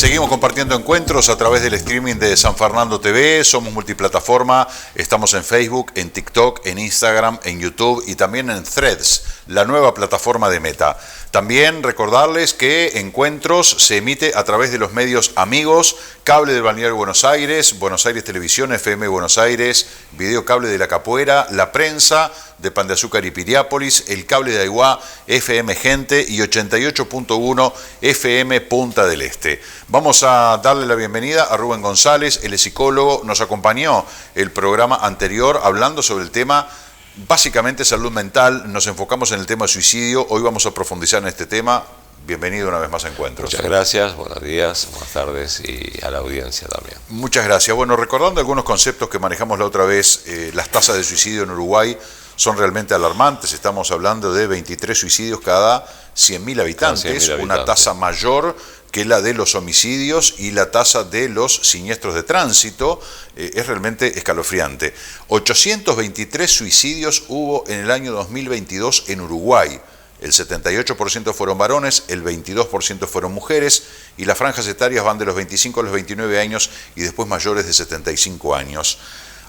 Seguimos compartiendo encuentros a través del streaming de San Fernando TV. Somos multiplataforma, estamos en Facebook, en TikTok, en Instagram, en YouTube y también en Threads, la nueva plataforma de Meta. También recordarles que Encuentros se emite a través de los medios amigos, Cable del Balneario Buenos Aires Televisión, FM Buenos Aires, Video Cable de la Capuera, La Prensa de Pan de Azúcar y Piriápolis, El Cable de Aiguá, FM Gente y 88.1 FM Punta del Este. Vamos a darle la bienvenida a Rubén González, él es psicólogo, nos acompañó el programa anterior hablando sobre el tema básicamente salud mental, nos enfocamos en el tema suicidio, hoy vamos a profundizar en este tema. Bienvenido una vez más a Encuentros. Muchas gracias, buenos días, buenas tardes y a la audiencia también. Muchas gracias. Bueno, recordando algunos conceptos que manejamos la otra vez, las tasas de suicidio en Uruguay son realmente alarmantes, estamos hablando de 23 suicidios cada 100.000 habitantes, una tasa mayor que la de los homicidios y la tasa de los siniestros de tránsito es realmente escalofriante. 823 suicidios hubo en el año 2022 en Uruguay. El 78% fueron varones, el 22% fueron mujeres y las franjas etarias van de los 25 a los 29 años y después mayores de 75 años.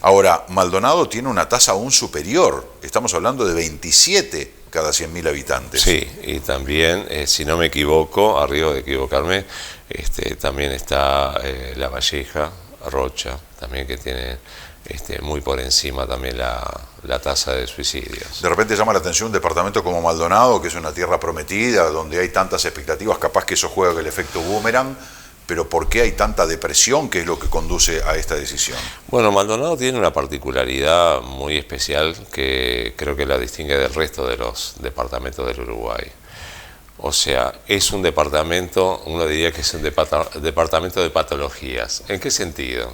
Ahora, Maldonado tiene una tasa aún superior, estamos hablando de 27 cada 100.000 habitantes. Sí, y también, si no me equivoco, a riesgo de equivocarme, también está La Valleja, Rocha, también que tiene muy por encima también la tasa de suicidios. De repente llama la atención un departamento como Maldonado, que es una tierra prometida, donde hay tantas expectativas, capaz que eso juega el efecto boomerang, pero ¿por qué hay tanta depresión? ¿Qué es lo que conduce a esta decisión? Bueno, Maldonado tiene una particularidad muy especial que creo que la distingue del resto de los departamentos del Uruguay. O sea, es un departamento, uno diría que es un departamento de patologías. ¿En qué sentido?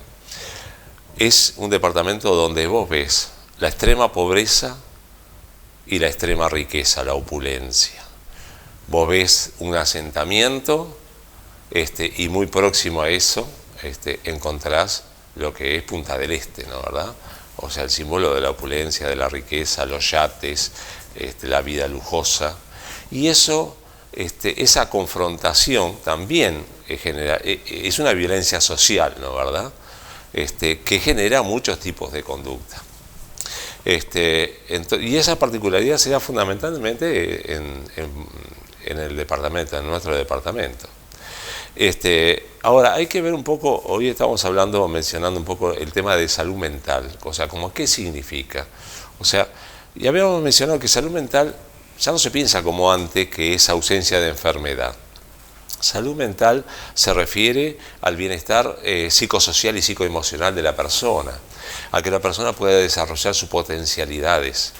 Es un departamento donde vos ves la extrema pobreza y la extrema riqueza, la opulencia. Vos ves un asentamiento y muy próximo a eso encontrás lo que es Punta del Este, ¿no? ¿Verdad? O sea, el símbolo de la opulencia, de la riqueza, los yates, la vida lujosa. Y eso, esa confrontación también es una violencia social, ¿no? ¿Verdad? Que genera muchos tipos de conducta. Y esa particularidad se da fundamentalmente en el departamento, en nuestro departamento. Ahora, hay que ver un poco, hoy estamos mencionando un poco el tema de salud mental, o sea, como qué significa. O sea, ya habíamos mencionado que salud mental ya no se piensa como antes, que es ausencia de enfermedad. Salud mental se refiere al bienestar psicosocial y psicoemocional de la persona, a que la persona pueda desarrollar sus potencialidades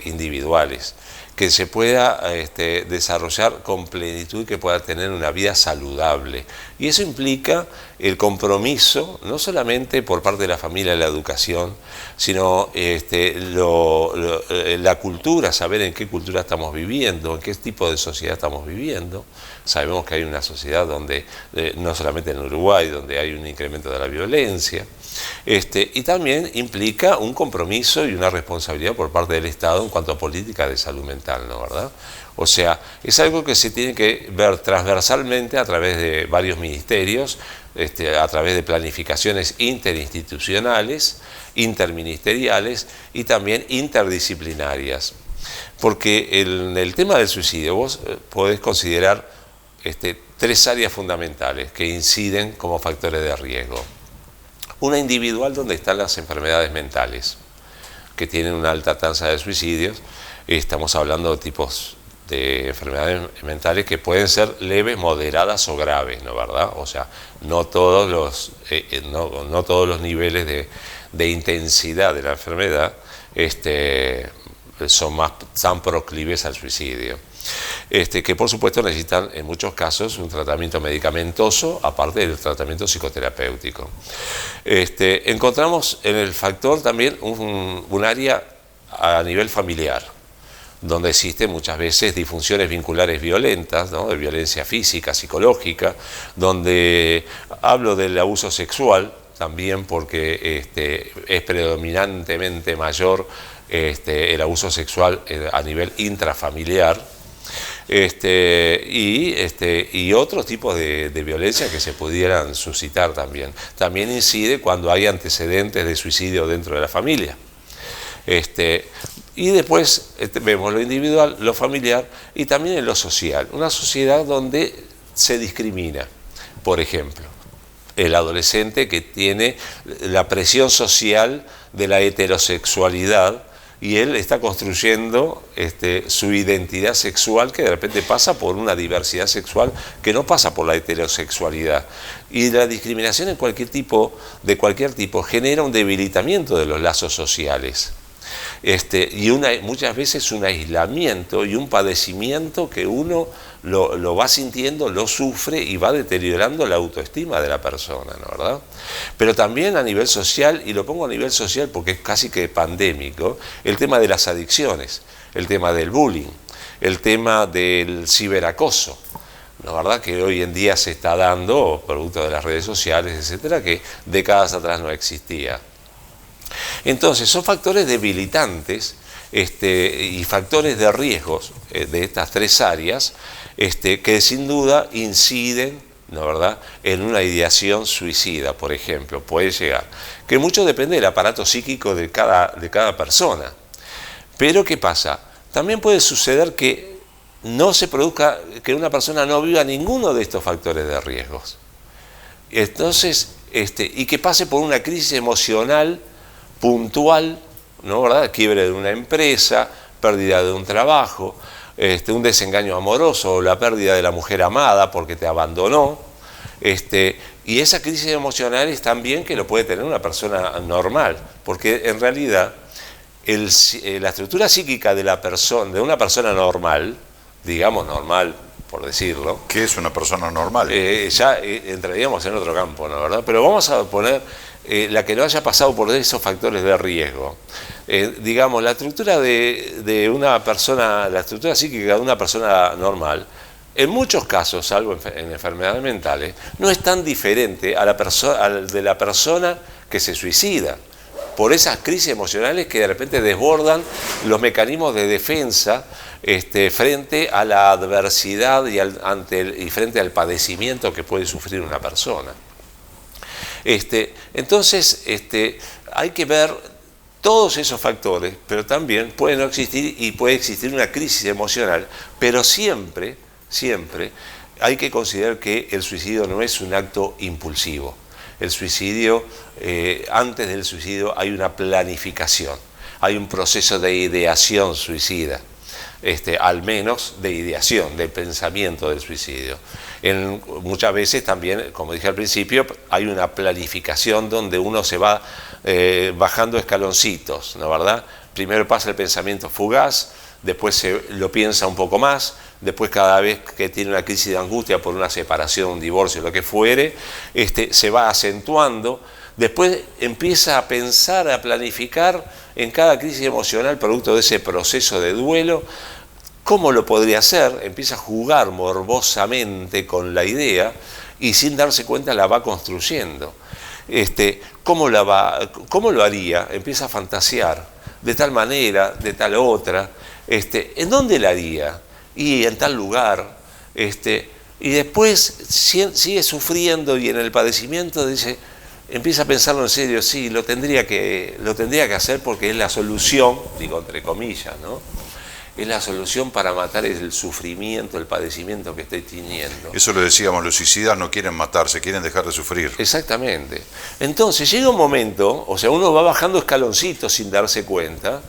individuales, que se pueda desarrollar con plenitud, que pueda tener una vida saludable. Y eso implica el compromiso, no solamente por parte de la familia de la educación, sino la cultura, saber en qué cultura estamos viviendo, en qué tipo de sociedad estamos viviendo. Sabemos que hay una sociedad donde, no solamente en Uruguay, donde hay un incremento de la violencia, y también implica un compromiso y una responsabilidad por parte del Estado en cuanto a política de salud mental, ¿no? ¿Verdad? O sea, es algo que se tiene que ver transversalmente a través de varios ministerios, a través de planificaciones interinstitucionales, interministeriales y también interdisciplinarias. Porque en el tema del suicidio vos podés considerar tres áreas fundamentales que inciden como factores de riesgo. Una individual, donde están las enfermedades mentales, que tienen una alta tasa de suicidios. Estamos hablando de tipos de enfermedades mentales que pueden ser leves, moderadas o graves, ¿no? ¿Verdad? O sea, no todos los niveles de intensidad de la enfermedad son tan proclives al suicidio. Que por supuesto necesitan en muchos casos un tratamiento medicamentoso, aparte del tratamiento psicoterapéutico. Encontramos en el factor también un área a nivel familiar, donde existen muchas veces disfunciones vinculares violentas, ¿no? De violencia física, psicológica, donde hablo del abuso sexual también, porque es predominantemente mayor el abuso sexual a nivel intrafamiliar. y otros tipos de violencia que se pudieran suscitar también. También incide cuando hay antecedentes de suicidio dentro de la familia. Y después vemos lo individual, lo familiar y también en lo social. Una sociedad donde se discrimina, por ejemplo, el adolescente que tiene la presión social de la heterosexualidad y él está construyendo su identidad sexual, que de repente pasa por una diversidad sexual que no pasa por la heterosexualidad. Y la discriminación de cualquier tipo genera un debilitamiento de los lazos sociales. Y muchas veces un aislamiento y un padecimiento que uno lo va sintiendo, lo sufre y va deteriorando la autoestima de la persona, ¿no, verdad? Pero también a nivel social, y lo pongo a nivel social porque es casi que pandémico, el tema de las adicciones, el tema del bullying, el tema del ciberacoso. La verdad que hoy en día se está dando, producto de las redes sociales, etcétera, que décadas atrás no existía. Entonces, son factores debilitantes y factores de riesgos de estas tres áreas que sin duda inciden, ¿no, verdad?, en una ideación suicida, por ejemplo, puede llegar. Que mucho depende del aparato psíquico de cada persona. Pero, ¿qué pasa? También puede suceder que no se produzca, que una persona no viva ninguno de estos factores de riesgos. Entonces, y que pase por una crisis emocional puntual, ¿no, verdad? Quiebre de una empresa, pérdida de un trabajo, un desengaño amoroso o la pérdida de la mujer amada porque te abandonó. Y esa crisis emocional es también que lo puede tener una persona normal, porque en realidad la estructura psíquica de una persona normal, digamos normal, por decirlo. ¿Qué es una persona normal? Ya entraríamos en otro campo, ¿no, verdad? Pero vamos a poner la que no haya pasado por esos factores de riesgo. Digamos, la estructura de una persona, la estructura psíquica de una persona normal, en muchos casos, salvo en enfermedades mentales, no es tan diferente a de la persona que se suicida, por esas crisis emocionales que de repente desbordan los mecanismos de defensa frente a la adversidad y frente al padecimiento que puede sufrir una persona. Entonces, hay que ver todos esos factores, pero también puede no existir y puede existir una crisis emocional, pero siempre hay que considerar que el suicidio no es un acto impulsivo. El suicidio, antes del suicidio hay una planificación, hay un proceso de ideación suicida, al menos de ideación, del pensamiento del suicidio. Muchas veces también, como dije al principio, hay una planificación donde uno se va bajando escaloncitos, ¿no, verdad? Primero pasa el pensamiento fugaz, después lo piensa un poco más, después cada vez que tiene una crisis de angustia por una separación, un divorcio, lo que fuere, se va acentuando, después empieza a pensar, a planificar en cada crisis emocional, producto de ese proceso de duelo, ¿cómo lo podría hacer? Empieza a jugar morbosamente con la idea y sin darse cuenta la va construyendo. ¿Cómo lo haría? Empieza a fantasear de tal manera, de tal otra. ¿En dónde la haría? Y en tal lugar. Y después sigue sufriendo y en el padecimiento empieza a pensarlo en serio, sí, lo tendría que hacer porque es la solución, digo entre comillas, ¿no? Es la solución para matar el sufrimiento, el padecimiento que estoy teniendo. Eso lo decíamos, los suicidas no quieren matarse, quieren dejar de sufrir. Exactamente. Entonces llega un momento, o sea, uno va bajando escaloncitos sin darse cuenta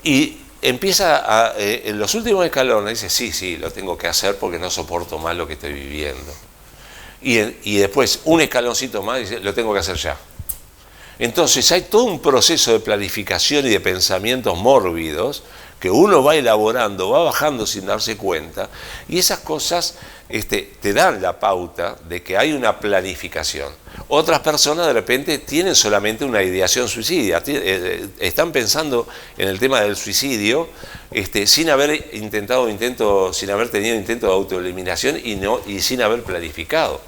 y empieza en los últimos escalones dice, sí, lo tengo que hacer porque no soporto más lo que estoy viviendo. Y después un escaloncito más dice, lo tengo que hacer ya. Entonces hay todo un proceso de planificación y de pensamientos mórbidos que uno va elaborando, va bajando sin darse cuenta, y esas cosas te dan la pauta de que hay una planificación. Otras personas de repente tienen solamente una ideación suicida, están pensando en el tema del suicidio sin haber sin haber tenido intento de autoeliminación y sin haber planificado.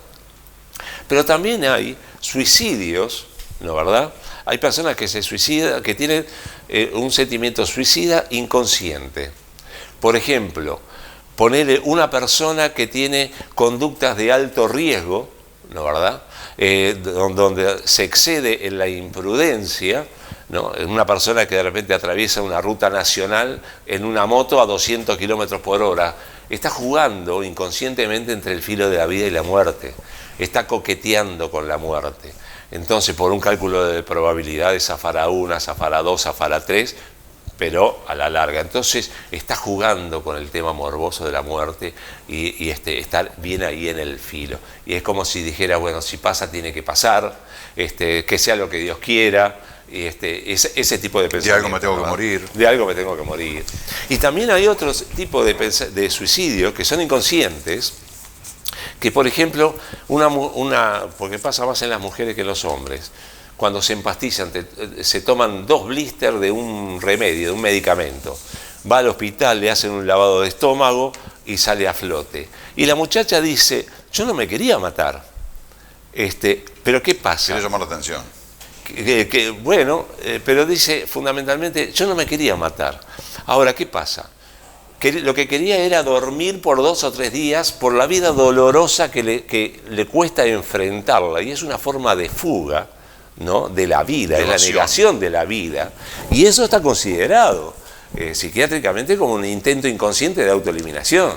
Pero también hay suicidios, ¿no, verdad? Hay personas que se suicidan, que tienen un sentimiento suicida inconsciente. Por ejemplo, ponerle una persona que tiene conductas de alto riesgo, ¿no verdad? Donde se excede en la imprudencia, ¿no? Una persona que de repente atraviesa una ruta nacional en una moto a 200 kilómetros por hora, está jugando inconscientemente entre el filo de la vida y la muerte, está coqueteando con la muerte. Entonces, por un cálculo de probabilidades, zafará una, zafará dos, zafará tres, pero a la larga. Entonces está jugando con el tema morboso de la muerte y está bien ahí en el filo. Y es como si dijera, bueno, si pasa tiene que pasar, que sea lo que Dios quiera, y ese tipo de pensamiento. De algo me tengo que morir. De algo me tengo que morir. Y también hay otros tipos de suicidio que son inconscientes, que por ejemplo, porque pasa más en las mujeres que en los hombres, cuando se empastillan, se toman 2 blisters de un remedio, de un medicamento. Va al hospital, le hacen un lavado de estómago y sale a flote. Y la muchacha dice, yo no me quería matar. Pero ¿qué pasa? Quiere llamar la atención. Bueno, pero dice fundamentalmente, yo no me quería matar. Ahora, ¿qué pasa? Lo que quería era dormir por 2 o 3 días por la vida dolorosa que le cuesta enfrentarla. Y es una forma de fuga, ¿no? De la vida, es la negación de la vida, y eso está considerado psiquiátricamente como un intento inconsciente de autoeliminación.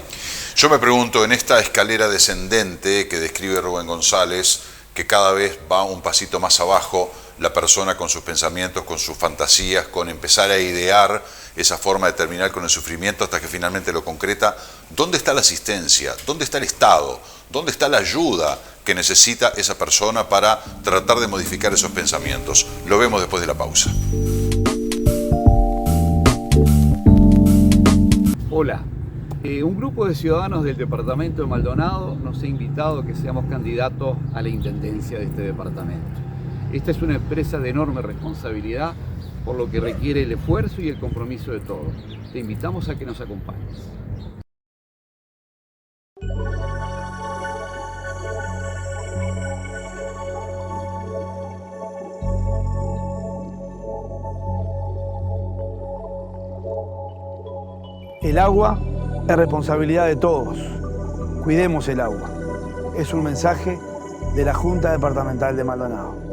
Yo me pregunto, en esta escalera descendente que describe Rubén González, que cada vez va un pasito más abajo, la persona con sus pensamientos, con sus fantasías, con empezar a idear esa forma de terminar con el sufrimiento hasta que finalmente lo concreta, ¿dónde está la asistencia? ¿Dónde está el Estado? ¿Dónde está la ayuda que necesita esa persona para tratar de modificar esos pensamientos? Lo vemos después de la pausa. Hola, un grupo de ciudadanos del departamento de Maldonado nos ha invitado a que seamos candidatos a la intendencia de este departamento. Esta es una empresa de enorme responsabilidad, por lo que requiere el esfuerzo y el compromiso de todos. Te invitamos a que nos acompañes. El agua es responsabilidad de todos. Cuidemos el agua. Es un mensaje de la Junta Departamental de Maldonado.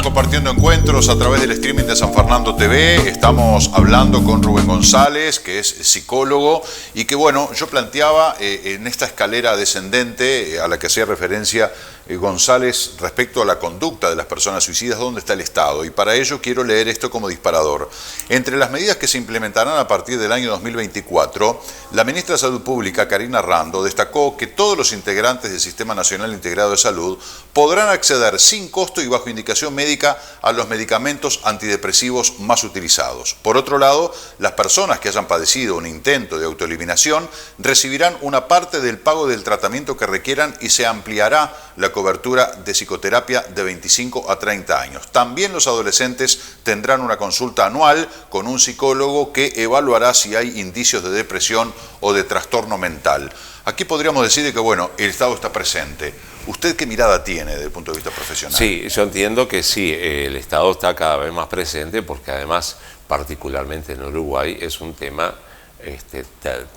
Compartiendo encuentros a través del streaming de San Fernando TV, estamos hablando con Rubén González, que es psicólogo, y que bueno, yo planteaba en esta escalera descendente a la que hacía referencia González respecto a la conducta de las personas suicidas, ¿dónde está el Estado? Y para ello quiero leer esto como disparador. Entre las medidas que se implementarán a partir del año 2024, la ministra de Salud Pública, Karina Rando, destacó que todos los integrantes del Sistema Nacional Integrado de Salud podrán acceder sin costo y bajo indicación médica a los medicamentos antidepresivos más utilizados. Por otro lado, las personas que hayan padecido un intento de autoeliminación recibirán una parte del pago del tratamiento que requieran y se ampliará la cobertura de psicoterapia de 25 a 30 años. También los adolescentes tendrán una consulta anual con un psicólogo que evaluará si hay indicios de depresión o de trastorno mental. Aquí podríamos decir que, bueno, el Estado está presente. ¿Usted qué mirada tiene desde el punto de vista profesional? Sí, yo entiendo que sí, el Estado está cada vez más presente porque además, particularmente en Uruguay, es un tema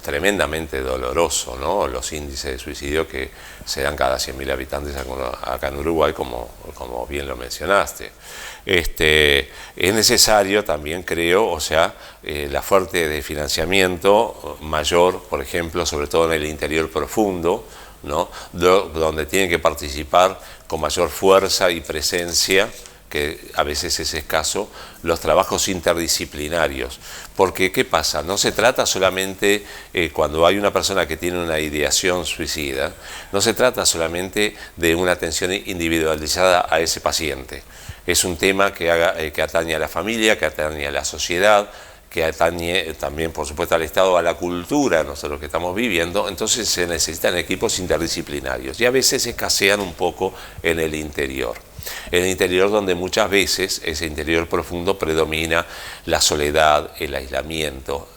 tremendamente doloroso, ¿no? Los índices de suicidio que se dan cada 100.000 habitantes acá en Uruguay, como bien lo mencionaste. Es necesario también, creo, la fuerte de financiamiento mayor, por ejemplo, sobre todo en el interior profundo, ¿no? Donde tienen que participar con mayor fuerza y presencia, aunque a veces es escaso, los trabajos interdisciplinarios. Porque, ¿qué pasa? No se trata solamente, cuando hay una persona que tiene una ideación suicida, no se trata solamente de una atención individualizada a ese paciente. Es un tema que atañe a la familia, que atañe a la sociedad, que atañe también, por supuesto, al Estado, a la cultura, nosotros que estamos viviendo. Entonces se necesitan equipos interdisciplinarios y a veces escasean un poco en el interior. En el interior, donde muchas veces ese interior profundo predomina la soledad, el aislamiento,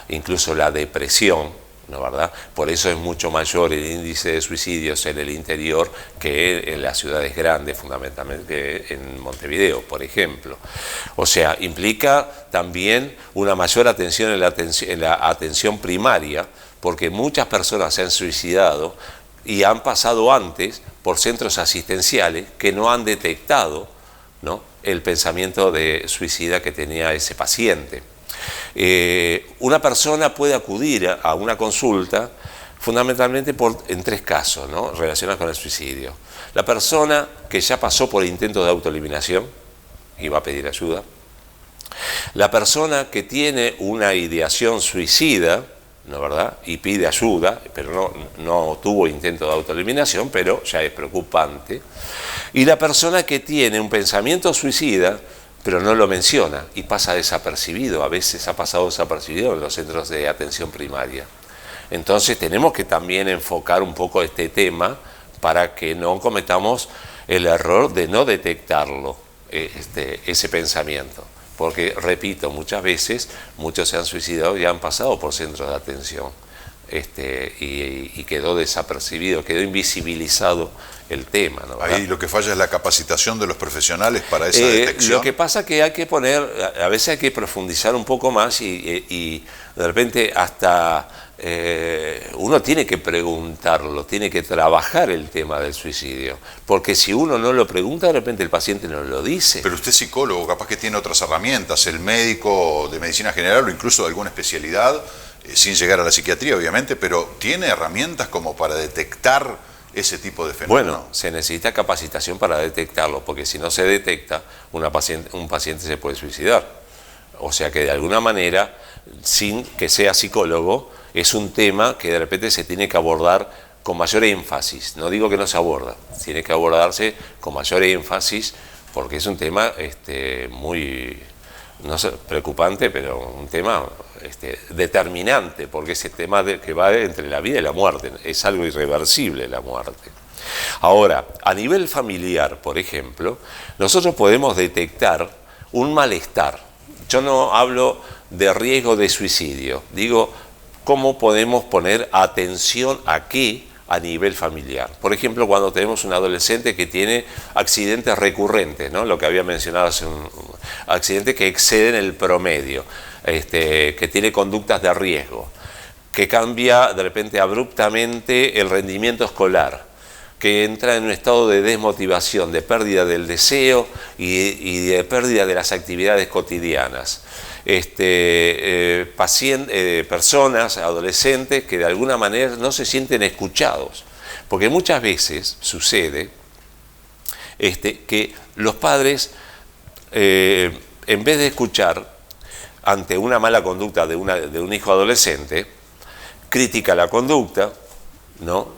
incluso la depresión, ¿no, verdad? Por eso es mucho mayor el índice de suicidios en el interior que en las ciudades grandes, fundamentalmente en Montevideo, por ejemplo. O sea, implica también una mayor atención en la atención primaria, porque muchas personas se han suicidado y han pasado antes por centros asistenciales que no han detectado, ¿no?, el pensamiento de suicida que tenía ese paciente. Una persona puede acudir a una consulta fundamentalmente en 3 casos, ¿no?, relacionados con el suicidio. La persona que ya pasó por intentos de autoeliminación y va a pedir ayuda. La persona que tiene una ideación suicida, ¿no, verdad?, y pide ayuda, pero no tuvo intento de autoeliminación, pero ya es preocupante. Y la persona que tiene un pensamiento suicida, pero no lo menciona y pasa desapercibido, a veces ha pasado desapercibido en los centros de atención primaria. Entonces tenemos que también enfocar un poco este tema para que no cometamos el error de no detectarlo, ese pensamiento. Porque, repito, muchas veces muchos se han suicidado y han pasado por centros de atención y quedó desapercibido, quedó invisibilizado el tema, ¿no? Ahí lo que falla es la capacitación de los profesionales para esa detección. Lo que pasa es que hay que a veces hay que profundizar un poco más y de repente hasta uno tiene que preguntarlo, tiene que trabajar el tema del suicidio, porque si uno no lo pregunta, de repente el paciente no lo dice. Pero usted es psicólogo, capaz que tiene otras herramientas, el médico de medicina general o incluso de alguna especialidad, sin llegar a la psiquiatría obviamente, pero ¿tiene herramientas como para detectar ese tipo de fenómeno? Bueno, se necesita capacitación para detectarlo, porque si no se detecta, un paciente se puede suicidar. O sea que de alguna manera, sin que sea psicólogo, es un tema que de repente se tiene que abordar con mayor énfasis. No digo que no se aborda, tiene que abordarse con mayor énfasis, porque es un tema muy, no sé, preocupante, pero un tema determinante, porque ese tema que va entre la vida y la muerte, es algo irreversible la muerte. Ahora, a nivel familiar, por ejemplo, nosotros podemos detectar un malestar. Yo no hablo de riesgo de suicidio, digo cómo podemos poner atención a qué a nivel familiar. Por ejemplo, cuando tenemos un adolescente que tiene accidentes recurrentes, ¿no?, lo que había mencionado hace accidentes que exceden el promedio, que tiene conductas de riesgo, que cambia de repente abruptamente el rendimiento escolar, que entra en un estado de desmotivación, de pérdida del deseo y de pérdida de las actividades cotidianas. Personas, adolescentes, que de alguna manera no se sienten escuchados, porque muchas veces sucede que los padres, en vez de escuchar ante una mala conducta de un hijo adolescente, critica la conducta, ¿no?,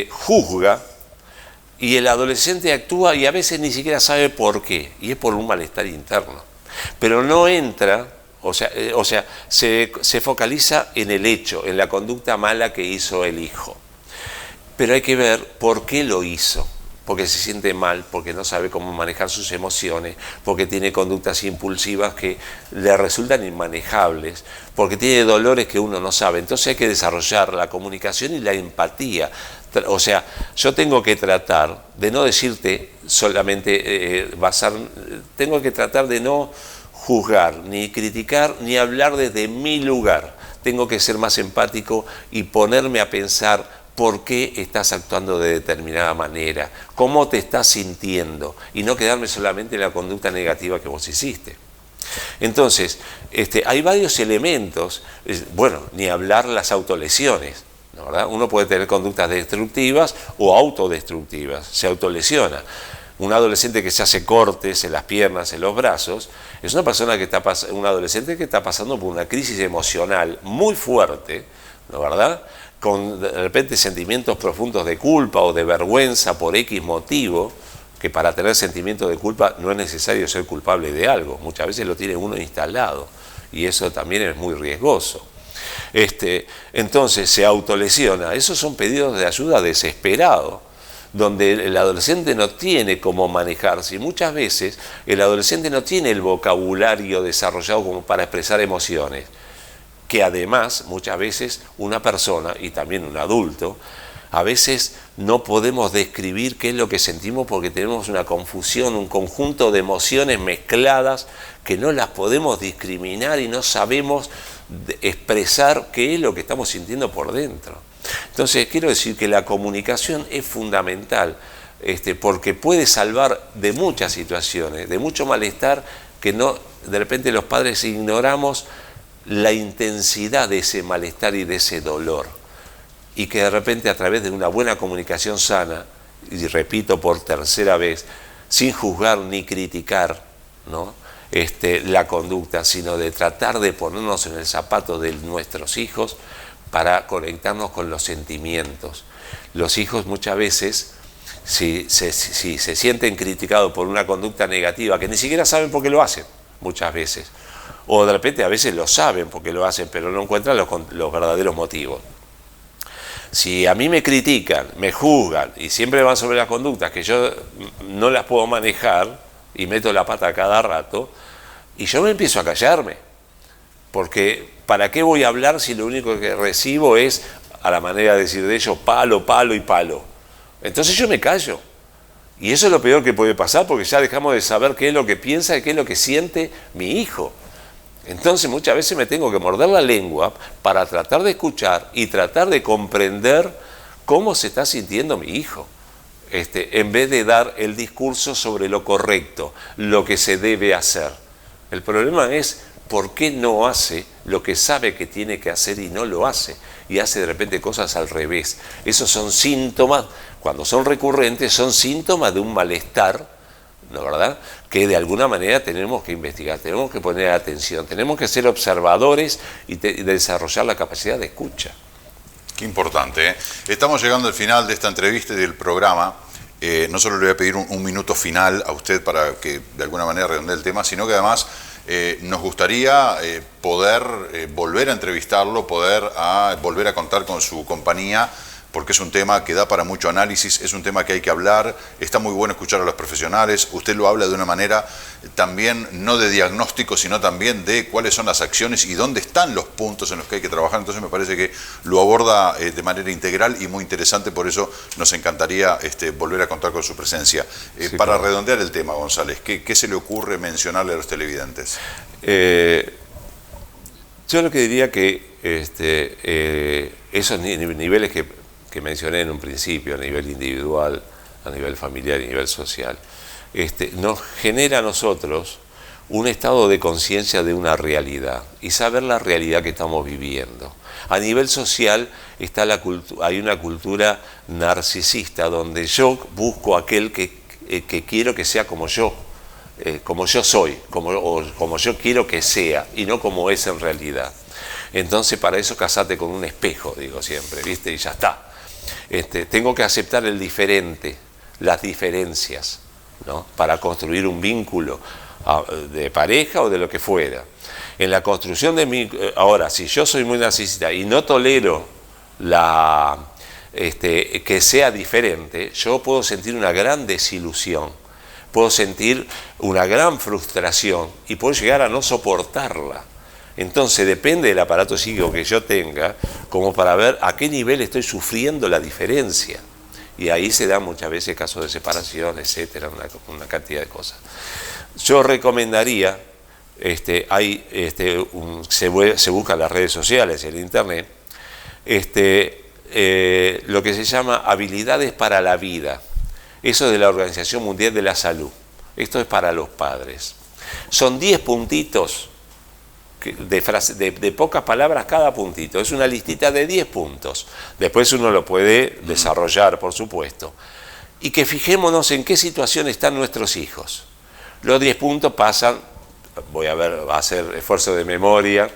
juzga, y el adolescente actúa y a veces ni siquiera sabe por qué, y es por un malestar interno. Pero no entra, o sea, se focaliza en el hecho, en la conducta mala que hizo el hijo. Pero hay que ver por qué lo hizo. Porque se siente mal, porque no sabe cómo manejar sus emociones, porque tiene conductas impulsivas que le resultan inmanejables, porque tiene dolores que uno no sabe. Entonces hay que desarrollar la comunicación y la empatía. O sea, yo tengo que tratar de no decirte solamente tengo que tratar de no juzgar, ni criticar, ni hablar desde mi lugar. Tengo que ser más empático y ponerme a pensar por qué estás actuando de determinada manera, cómo te estás sintiendo, y no quedarme solamente en la conducta negativa que vos hiciste. Entonces, hay varios elementos, bueno, ni hablar las autolesiones, ¿no, verdad? Uno puede tener conductas destructivas o autodestructivas, se autolesiona. Un adolescente que se hace cortes en las piernas, en los brazos, es una persona que un adolescente que está pasando por una crisis emocional muy fuerte, ¿no, verdad? Con de repente sentimientos profundos de culpa o de vergüenza por X motivo, que para tener sentimientos de culpa no es necesario ser culpable de algo, muchas veces lo tiene uno instalado y eso también es muy riesgoso. Entonces se autolesiona. Esos son pedidos de ayuda desesperados, donde el adolescente no tiene cómo manejarse y muchas veces el adolescente no tiene el vocabulario desarrollado como para expresar emociones, que además muchas veces una persona y también un adulto a veces no podemos describir qué es lo que sentimos porque tenemos una confusión, un conjunto de emociones mezcladas que no las podemos discriminar y no sabemos expresar qué es lo que estamos sintiendo por dentro. Entonces quiero decir que la comunicación es fundamental, porque puede salvar de muchas situaciones, de mucho malestar que no, de repente los padres ignoramos la intensidad de ese malestar y de ese dolor. Y que de repente a través de una buena comunicación sana, y repito por tercera vez, sin juzgar ni criticar, ¿no? La conducta, sino de tratar de ponernos en el zapato de nuestros hijos para conectarnos con los sentimientos. Los hijos muchas veces, si se sienten criticados por una conducta negativa, que ni siquiera saben por qué lo hacen, muchas veces, o de repente a veces lo saben porque lo hacen, pero no encuentran los verdaderos motivos. Si a mí me critican, me juzgan y siempre van sobre las conductas que yo no las puedo manejar y meto la pata cada rato, y yo me empiezo a callarme, porque ¿para qué voy a hablar si lo único que recibo es, a la manera de decir de ellos, palo, palo y palo? Entonces yo me callo, y eso es lo peor que puede pasar, porque ya dejamos de saber qué es lo que piensa y qué es lo que siente mi hijo. Entonces muchas veces me tengo que morder la lengua para tratar de escuchar y tratar de comprender cómo se está sintiendo mi hijo, en vez de dar el discurso sobre lo correcto, lo que se debe hacer. El problema es por qué no hace lo que sabe que tiene que hacer y no lo hace, y hace de repente cosas al revés. Esos son síntomas, cuando son recurrentes, son síntomas de un malestar, ¿no, verdad?, que de alguna manera tenemos que investigar, tenemos que poner atención, tenemos que ser observadores y desarrollar la capacidad de escucha. Qué importante, ¿eh? Estamos llegando al final de esta entrevista y del programa. No solo le voy a pedir un minuto final a usted para que de alguna manera redondee el tema, sino que además nos gustaría poder volver a entrevistarlo, volver a contar con su compañía, porque es un tema que da para mucho análisis, es un tema que hay que hablar, está muy bueno escuchar a los profesionales, usted lo habla de una manera también no de diagnóstico, sino también de cuáles son las acciones y dónde están los puntos en los que hay que trabajar. Entonces me parece que lo aborda de manera integral y muy interesante, por eso nos encantaría volver a contar con su presencia. Sí, para claro. redondear el tema, González, ¿qué se le ocurre mencionarle a los televidentes? Yo lo que diría que esos niveles que mencioné en un principio, a nivel individual, a nivel familiar y a nivel social, nos genera a nosotros un estado de conciencia de una realidad y saber la realidad que estamos viviendo. A nivel social hay una cultura narcisista donde yo busco aquel que quiero que sea como yo soy, como yo quiero que sea y no como es en realidad. Entonces para eso casate con un espejo, digo siempre, ¿viste? Y ya está. Tengo que aceptar el diferente, las diferencias, ¿no?, para construir un vínculo de pareja o de lo que fuera. En la construcción de ahora, si yo soy muy narcisista y no tolero que sea diferente, yo puedo sentir una gran desilusión, puedo sentir una gran frustración y puedo llegar a no soportarla. Entonces depende del aparato psíquico que yo tenga como para ver a qué nivel estoy sufriendo la diferencia. Y ahí se dan muchas veces casos de separación, etcétera, una cantidad de cosas. Yo recomendaría, se busca en las redes sociales, en internet, lo que se llama habilidades para la vida. Eso es de la Organización Mundial de la Salud. Esto es para los padres. Son 10 puntitos de pocas palabras cada puntito. Es una listita de 10 puntos. Después uno lo puede desarrollar, por supuesto. y que fijémonos en qué situación están nuestros hijos. Los 10 puntos pasan, voy a hacer esfuerzo de memoria,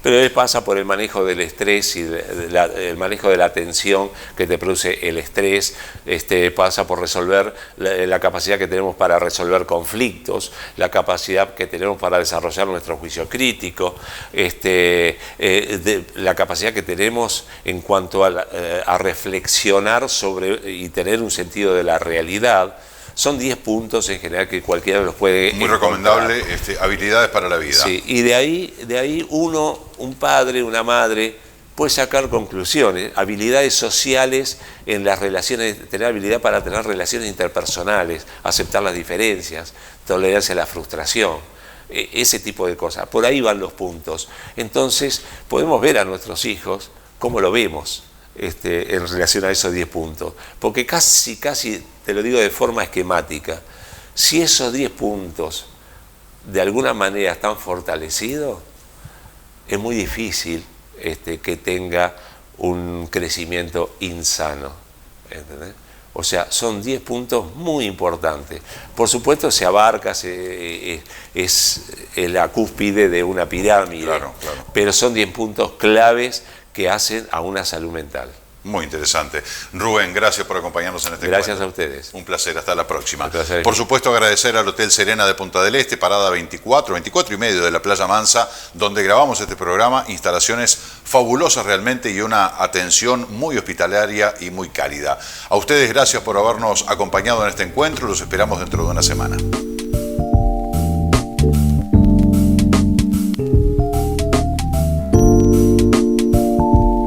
pero él pasa por el manejo del estrés y el manejo de la tensión que te produce el estrés, pasa por resolver la capacidad que tenemos para resolver conflictos, la capacidad que tenemos para desarrollar nuestro juicio crítico, la capacidad que tenemos en cuanto a reflexionar sobre y tener un sentido de la realidad. Son 10 puntos en general que cualquiera los puede Muy encontrar. Recomendable, habilidades para la vida. Sí, y de ahí un padre, una madre, puede sacar conclusiones, habilidades sociales en las relaciones, tener habilidad para tener relaciones interpersonales, aceptar las diferencias, tolerancia a la frustración, ese tipo de cosas. Por ahí van los puntos. Entonces, podemos ver a nuestros hijos cómo lo vemos en relación a esos 10 puntos. Porque casi, te lo digo de forma esquemática, si esos 10 puntos de alguna manera están fortalecidos, es muy difícil que tenga un crecimiento insano. ¿Entendés? O sea, son 10 puntos muy importantes. Por supuesto se abarca, es la cúspide de una pirámide, claro. Pero son 10 puntos claves que hacen a una salud mental. Muy interesante. Rubén, gracias por acompañarnos en este Gracias encuentro. a ustedes. Un placer, hasta la próxima. Por supuesto, agradecer al Hotel Serena de Punta del Este, parada 24 y medio de la Playa Mansa, donde grabamos este programa, instalaciones fabulosas realmente y una atención muy hospitalaria y muy cálida. A ustedes, gracias por habernos acompañado en este encuentro, los esperamos dentro de una semana.